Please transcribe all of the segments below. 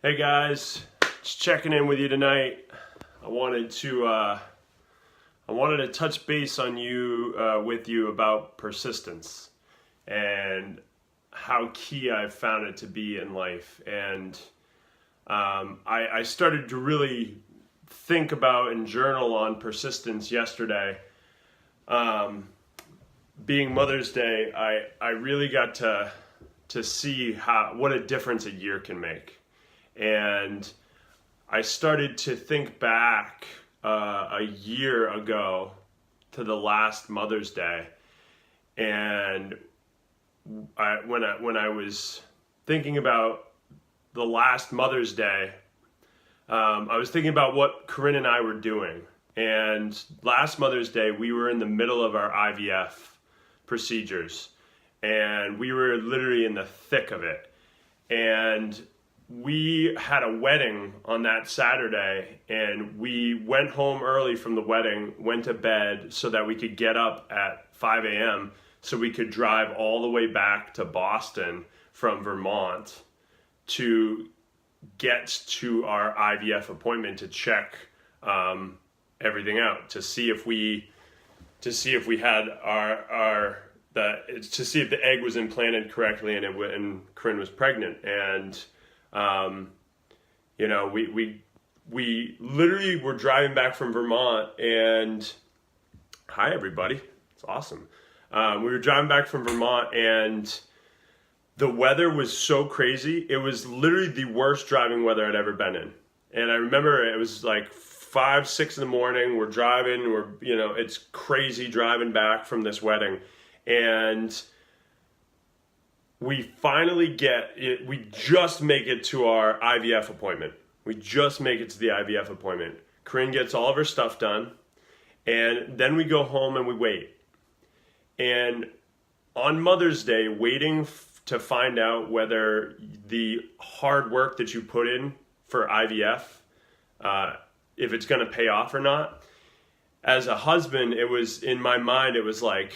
Hey guys, just checking in with you tonight. I wanted to touch base on with you about persistence and how key I've found it to be in life. And I started to really think about and journal on persistence yesterday. Being Mother's Day, I really got to see what a difference a year can make. And I started to think back a year ago to the last Mother's Day, and when I was thinking about the last Mother's Day, I was thinking about what Corinne and I were doing. And last Mother's Day, we were in the middle of our IVF procedures, and we were literally in the thick of it. And we had a wedding on that Saturday, and we went home early from the wedding, went to bed so that we could get up at 5 a.m. so we could drive all the way back to Boston from Vermont to get to our IVF appointment to check everything out, to see if we had to see if the egg was implanted correctly and Corinne was pregnant. And we literally were driving back from Vermont, and hi everybody, it's awesome. We were driving back from Vermont, and the weather was so crazy. It was literally the worst driving weather I'd ever been in. And I remember it was like 5, 6 in the morning. We're driving, it's crazy driving back from this wedding. And we finally we just make it to our IVF appointment. We just make it to the IVF appointment. Corinne gets all of her stuff done, and then we go home and we wait. And on Mother's Day, waiting to find out whether the hard work that you put in for IVF, if it's going to pay off or not. As a husband, it was, in my mind, it was like,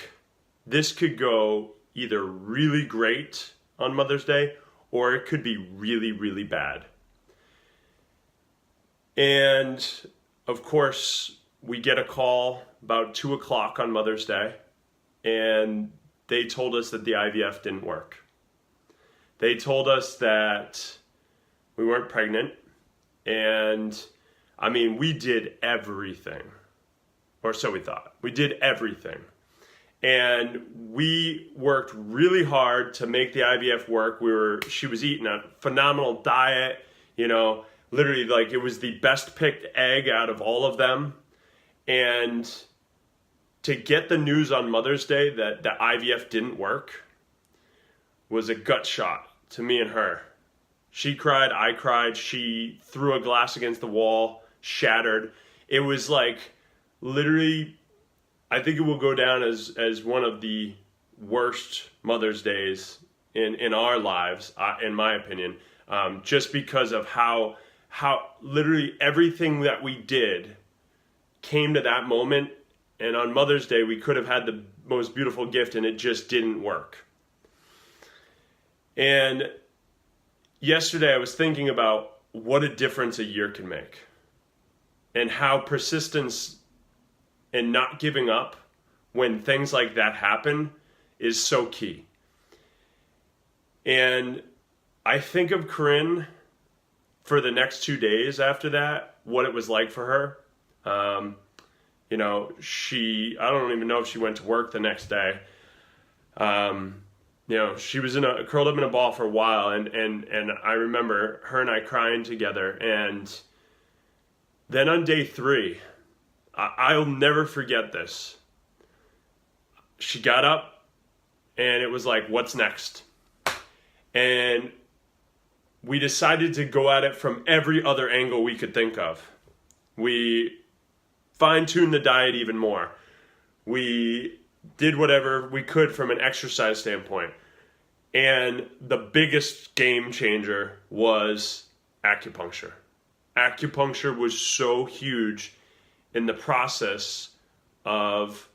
this could go either really great on Mother's Day, or it could be really, really bad. And of course, we get a call about 2 o'clock on Mother's Day, and they told us that the IVF didn't work. They told us that we weren't pregnant, and I mean, we did everything, or so we thought. We did everything. And we worked really hard to make the IVF work. She was eating a phenomenal diet, literally like it was the best picked egg out of all of them. And to get the news on Mother's Day that the IVF didn't work was a gut shot to me and her. She cried, I cried, she threw a glass against the wall, shattered. It was like literally, I think it will go down as one of the worst Mother's Days in our lives, in my opinion, just because of how literally everything that we did came to that moment. And on Mother's Day, we could have had the most beautiful gift, and it just didn't work. And yesterday I was thinking about what a difference a year can make, and how persistence and not giving up when things like that happen is so key. And I think of Corinne for the next 2 days after that, what it was like for her. I don't even know if she went to work the next day. She was curled up in a ball for a while, and I remember her and I crying together. And then on day 3, I'll never forget this. She got up, and it was like, what's next? And we decided to go at it from every other angle we could think of. We fine-tuned the diet even more. We did whatever we could from an exercise standpoint. And the biggest game changer was acupuncture. Acupuncture was so huge in the process of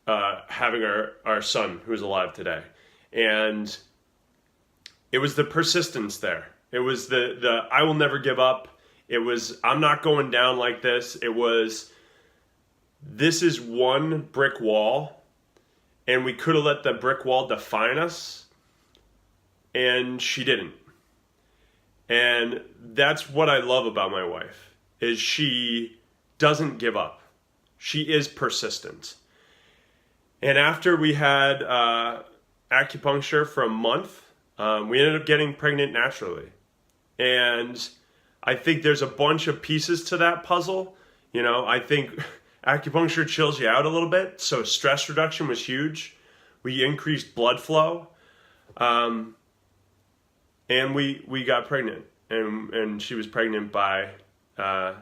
having our son, who's alive today. And it was the persistence there. It was the I will never give up. It was, I'm not going down like this. It was, this is one brick wall, and we could have let the brick wall define us, and she didn't. And that's what I love about my wife, is she doesn't give up. She is persistent. And after we had acupuncture for a month, we ended up getting pregnant naturally. And I think there's a bunch of pieces to that puzzle. You know, I think acupuncture chills you out a little bit, so stress reduction was huge. We increased blood flow, and we got pregnant, and she was pregnant by late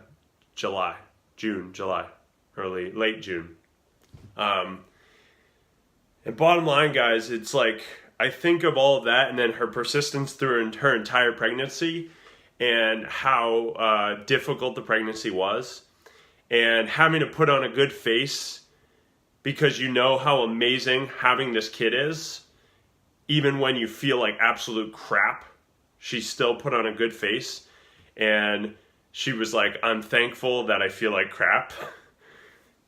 June. And bottom line, guys, it's like, I think of all of that, and then her persistence through her entire pregnancy, and how difficult the pregnancy was, and having to put on a good face because you know how amazing having this kid is. Even when you feel like absolute crap, she still put on a good face. And she was like, I'm thankful that I feel like crap.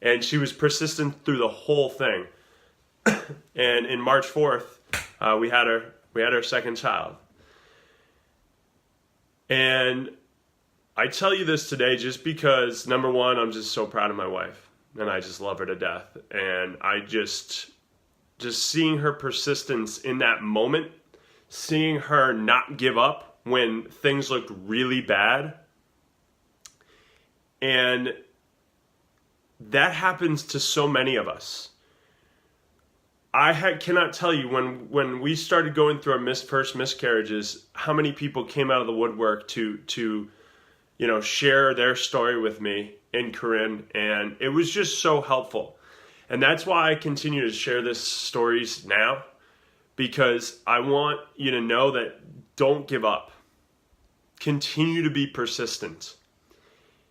And she was persistent through the whole thing. And in March 4th, we had our second child. And I tell you this today just because, number one, I'm just so proud of my wife, and I just love her to death. And I just seeing her persistence in that moment, seeing her not give up when things looked really bad. And that happens to so many of us. Cannot tell you, when we started going through our first miscarriages, how many people came out of the woodwork to share their story with me and Corinne, and it was just so helpful. And that's why I continue to share this stories now, because I want you to know that don't give up. Continue to be persistent.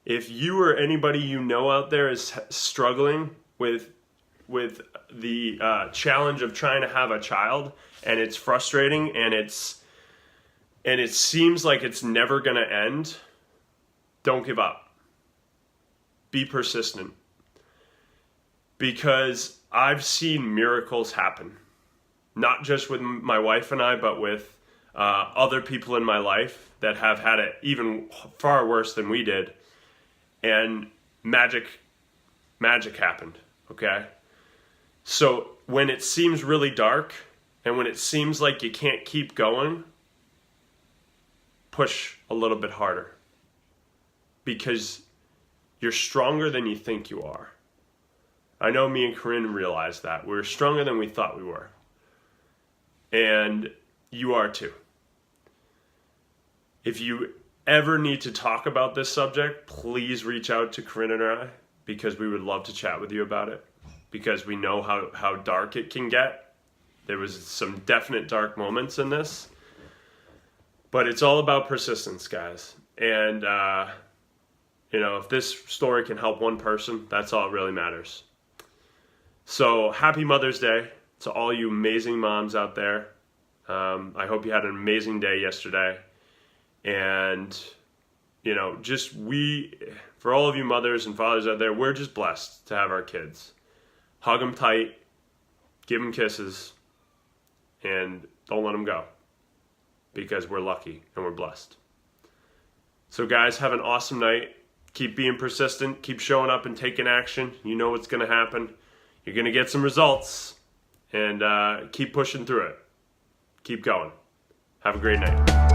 If you or anybody you know out there is struggling with the challenge of trying to have a child, and it's frustrating, and it seems like it's never going to end, don't give up. Be persistent. Because I've seen miracles happen. Not just with my wife and I, but with other people in my life that have had it even far worse than we did. And magic happened, okay? So when it seems really dark, and when it seems like you can't keep going, push a little bit harder. Because you're stronger than you think you are. I know me and Corinne realized that. We're stronger than we thought we were. And you are too. If you ever need to talk about this subject, please reach out to Corinne and I, because we would love to chat with you about it. Because we know how dark it can get. There was some definite dark moments in this. But it's all about persistence, guys. And, if this story can help one person, that's all that really matters. So, happy Mother's Day to all you amazing moms out there. I hope you had an amazing day yesterday. And, for all of you mothers and fathers out there, we're just blessed to have our kids. Hug them tight, give them kisses, and don't let them go, because we're lucky and we're blessed. So guys, have an awesome night. Keep being persistent, keep showing up and taking action. You know what's going to happen. You're going to get some results, and keep pushing through it. Keep going. Have a great night.